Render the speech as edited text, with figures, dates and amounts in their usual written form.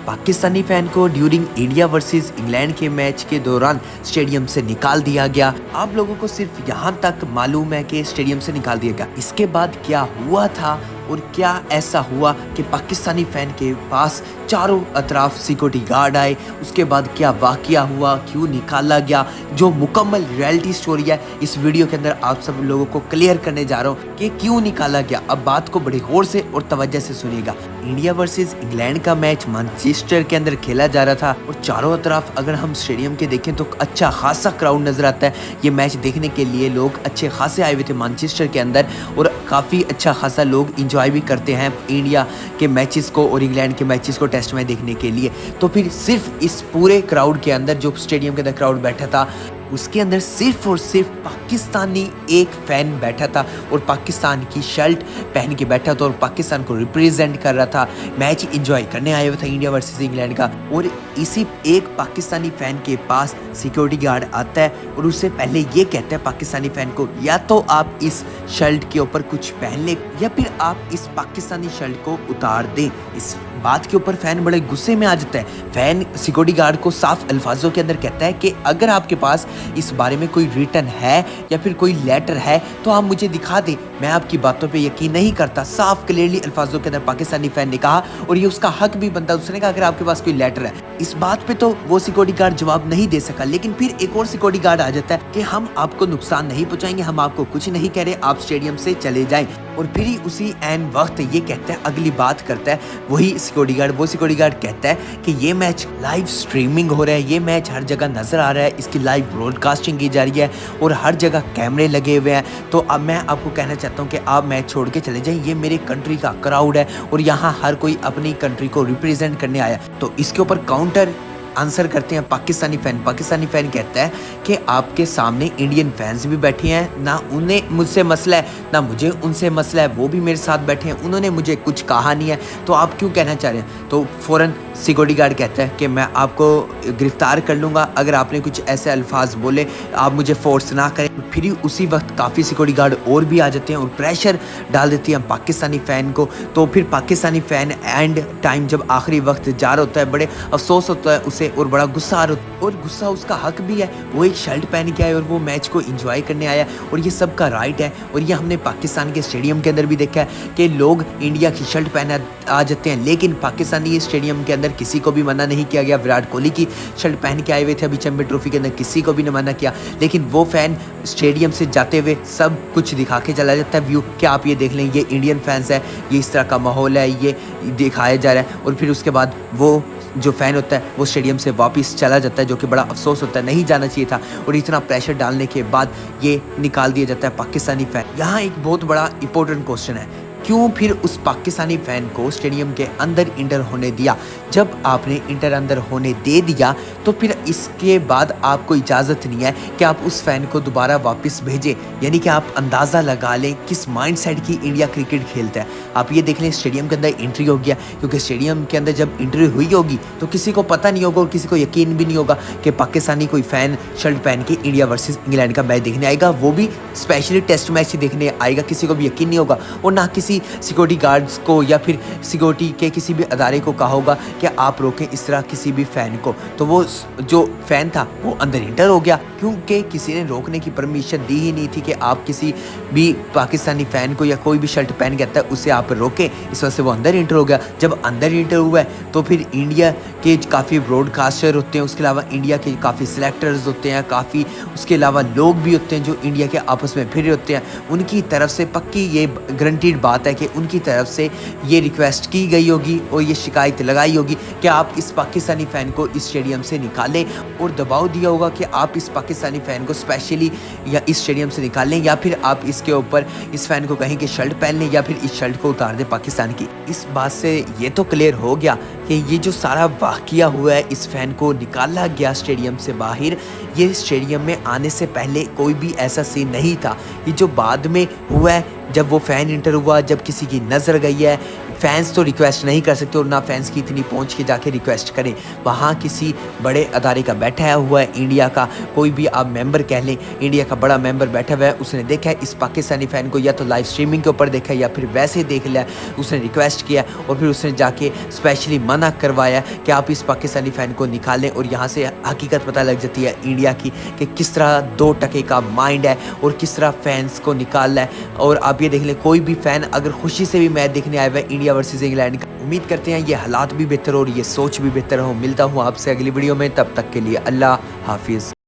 Pakistani fan को during India versus England के match के दौरान स्टेडियम से निकाल दिया गया। आप लोगों को सिर्फ यहाँ तक मालूम है कि स्टेडियम से निकाल दिया गया। इसके बाद क्या हुआ था और क्या ऐसा हुआ कि पाकिस्तानी फैन के पास चारों अतराफ सिक्योरिटी गार्ड आए, उसके बाद क्या वाकया हुआ, क्यों निकाला गया, जो मुकम्मल रियलिटी स्टोरी है इस वीडियो के अंदर आप सब लोगों को क्लियर करने जा रहा हूँ कि क्यों निकाला गया। अब बात को बड़े गौर से और तवज्जो से सुनिएगा। इंडिया वर्सेस इंग्लैंड का मैच मैनचेस्टर के अंदर खेला जा रहा था और चारों तरफ अगर हम स्टेडियम के देखें तो अच्छा खासा क्राउड नजर आता है। ये मैच देखने के लिए लोग अच्छे खासे आए हुए थे मैनचेस्टर के अंदर और काफ़ी अच्छा खासा लोग इंजॉय भी करते हैं इंडिया के मैचेस को और इंग्लैंड के मैचेस को टेस्ट मैच देखने के लिए। तो फिर सिर्फ इस पूरे क्राउड के अंदर जो स्टेडियम के अंदर क्राउड बैठा था उसके अंदर सिर्फ और सिर्फ पाकिस्तानी एक फ़ैन बैठा था और पाकिस्तान की शर्ट पहन के बैठा था और पाकिस्तान को रिप्रेजेंट कर रहा था। मैच एंजॉय करने आया हुआ था इंडिया वर्सेस इंग्लैंड का। और इसी एक पाकिस्तानी फ़ैन के पास सिक्योरिटी गार्ड आता है और उससे पहले ये कहता है पाकिस्तानी फ़ैन को, या तो आप इस शर्ट के ऊपर कुछ पहन ले या फिर आप इस पाकिस्तानी शर्ट को उतार दें। इस बात के ऊपर फ़ैन बड़े गुस्से में आ जाता है। फ़ैन सिक्योरिटी गार्ड को साफ अल्फाजों के अंदर कहता है कि अगर आपके पास इस बारे में कोई रिटर्न है या फिर कोई लेटर है तो आप मुझे दिखा दें, मैं आपकी बातों पे यकीन नहीं करता। साफ क्लियरली अल्फाजों के अंदर पाकिस्तानी फ़ैन ने कहा और ये उसका हक भी बनता है। उसने कहा अगर आपके पास कोई लेटर है। इस बात पे तो वो सिक्योरिटी गार्ड जवाब नहीं दे सका, लेकिन फिर एक और सिक्योरिटी गार्ड आ जाता है कि हम आपको नुकसान नहीं पहुंचाएंगे, हम आपको कुछ नहीं कह रहे, आप स्टेडियम से चले जाएं। और फिर ही उसी एन वक्त ये कहता है, अगली बात करता है वही सिक्योरिटी गार्ड। वो सिक्योरिटी गार्ड कहता है कि ये मैच लाइव स्ट्रीमिंग हो रहा है, ये मैच हर जगह नजर आ रहा है, इसकी लाइव ब्रॉडकास्टिंग की जा रही है और हर जगह कैमरे लगे हुए हैं। तो अब मैं आपको कहना चाहता हूँ कि आप मैच छोड़ के चले जाएं, ये मेरे कंट्री का क्राउड है और यहाँ हर कोई अपनी कंट्री को रिप्रेजेंट करने आया। तो इसके ऊपर काउंटर आंसर करते हैं पाकिस्तानी फ़ैन। पाकिस्तानी फ़ैन कहता है कि आपके सामने इंडियन फैंस भी बैठे हैं, ना उन्हें मुझसे मसला है ना मुझे उनसे मसला है, वो भी मेरे साथ बैठे हैं, उन्होंने मुझे कुछ कहा नहीं है, तो आप क्यों कहना चाह रहे हैं। तो फ़ौरन सिक्योरिटी गार्ड कहता है कि मैं आपको गिरफ्तार कर लूँगा अगर आपने कुछ ऐसे अल्फाज बोले, आप मुझे फोर्स ना करें। फिर उसी वक्त काफ़ी सिक्योरिटी गार्ड और भी आ जाते हैं और प्रेशर डाल देती हैं पाकिस्तानी फ़ैन को। तो फिर पाकिस्तानी फ़ैन एंड टाइम जब आखिरी वक्त जा रहा होता है, बड़े अफसोस होता है उसे और बड़ा गुस्सा आ रहा है और गुस्सा उसका हक भी है। वो एक शर्ट पहन के आया और वो मैच को एंजॉय करने आया और ये सब का राइट है। और ये हमने पाकिस्तान के स्टेडियम के अंदर भी देखा है कि लोग इंडिया की शर्ट पहन आ जाते हैं, लेकिन पाकिस्तानी स्टेडियम के अंदर किसी को भी मना नहीं किया गया। विराट कोहली की शर्ट पहन के आए हुए थे अभी चैंपियंस ट्रॉफी के अंदर, किसी को भी नहीं मना किया, लेकिन वो फ़ैन स्टेडियम से जाते हुए सब कुछ दिखा के चला जाता है व्यू कि आप ये देख लें, ये इंडियन फैंस है, ये इस तरह का माहौल है, ये दिखाया जा रहा है। और फिर उसके बाद वो जो फ़ैन होता है वो स्टेडियम से वापस चला जाता है, जो कि बड़ा अफसोस होता है, नहीं जाना चाहिए था। और इतना प्रेशर डालने के बाद ये निकाल दिया जाता है पाकिस्तानी फ़ैन। यहाँ एक बहुत बड़ा इंपॉर्टेंट क्वेश्चन है, क्यों फिर उस पाकिस्तानी फ़ैन को स्टेडियम के अंदर इंटर होने दिया। जब आपने इंटर अंदर होने दे दिया तो फिर इसके बाद आपको इजाज़त नहीं है कि आप उस फ़ैन को दोबारा वापस भेजें। यानी कि आप अंदाज़ा लगा लें किस माइंडसेट की इंडिया क्रिकेट खेलता है। आप ये देख लें स्टेडियम के अंदर एंट्री हो गया, क्योंकि स्टेडियम के अंदर जब एंट्री हुई होगी तो किसी को पता नहीं होगा और किसी को यकीन भी नहीं होगा कि पाकिस्तानी कोई फ़ैन शर्ट पहन के इंडिया वर्सेस इंग्लैंड का मैच देखने आएगा, वो भी स्पेशली टेस्ट मैच देखने आएगा। किसी को भी यकीन नहीं होगा और ना किसी सिक्योरिटी गार्ड्स को या फिर सिक्योरिटी के किसी भी अदारे को कहा होगा कि आप रोकें इस तरह किसी भी फ़ैन को। तो वो जो फ़ैन था वो अंदर इंटर हो गया, क्योंकि किसी ने रोकने की परमिशन दी ही नहीं थी कि आप किसी भी पाकिस्तानी फ़ैन को या कोई भी शर्ट पहन के आता है उससे आप रोकें। इस वजह से वो अंदर इंटर हो गया। जब अंदर इंटर हुआ है तो फिर इंडिया के काफ़ी ब्रॉडकास्टर होते हैं, उसके अलावा इंडिया के काफ़ी सिलेक्टर्स होते हैं, काफ़ी उसके अलावा लोग भी होते हैं जो इंडिया के आपस में फिर होते हैं। उनकी तरफ से पक्की ये गारंटीड बात है कि उनकी तरफ से ये रिक्वेस्ट की गई होगी और ये शिकायत लगाई होगी कि आप इस पाकिस्तानी फ़ैन को इस स्टेडियम से निकालें, और दबाव दिया होगा कि आप इस पाकिस्तानी फ़ैन को स्पेशली या इस स्टेडियम से निकालें या फिर आप इसके ऊपर इस फ़ैन को कहें कि शर्ट पहन लें या फिर इस शर्ट को उतार दें पाकिस्तान की। इस बात से ये तो क्लियर हो गया कि ये जो सारा वाक़या हुआ है, इस फ़ैन को निकाला गया स्टेडियम से बाहर, ये स्टेडियम में आने से पहले कोई भी ऐसा सीन नहीं था। ये जो बाद में हुआ है, जब वो फ़ैन इंटर हुआ, जब किसी की नज़र गई है, फैंस तो रिक्वेस्ट नहीं कर सकते और ना फैंस की इतनी पहुंच के जाके रिक्वेस्ट करें। वहाँ किसी बड़े अदारे का बैठा हुआ है, इंडिया का कोई भी आप मेंबर कह लें, इंडिया का बड़ा मेंबर बैठा हुआ है, उसने देखा है इस पाकिस्तानी फ़ैन को, या तो लाइव स्ट्रीमिंग के ऊपर देखा है या फिर वैसे देख लिया, उसने रिक्वेस्ट किया और फिर उसने जाके स्पेशली मना करवाया कि आप इस पाकिस्तानी फ़ैन को निकालें। और यहाँ से हकीकत पता लग जाती है इंडिया की कि किस तरह 2 टके का माइंड है और किस तरह फैंस को निकालना है। और आप ये देख लें, कोई भी फ़ैन अगर खुशी से भी मैच देखने आया हुआ है इंडिया वर्सेस इंग्लैंड का, उम्मीद करते हैं ये हालात भी बेहतर हो और ये सोच भी बेहतर हो। मिलता हूँ आपसे अगली वीडियो में, तब तक के लिए अल्लाह हाफिज़।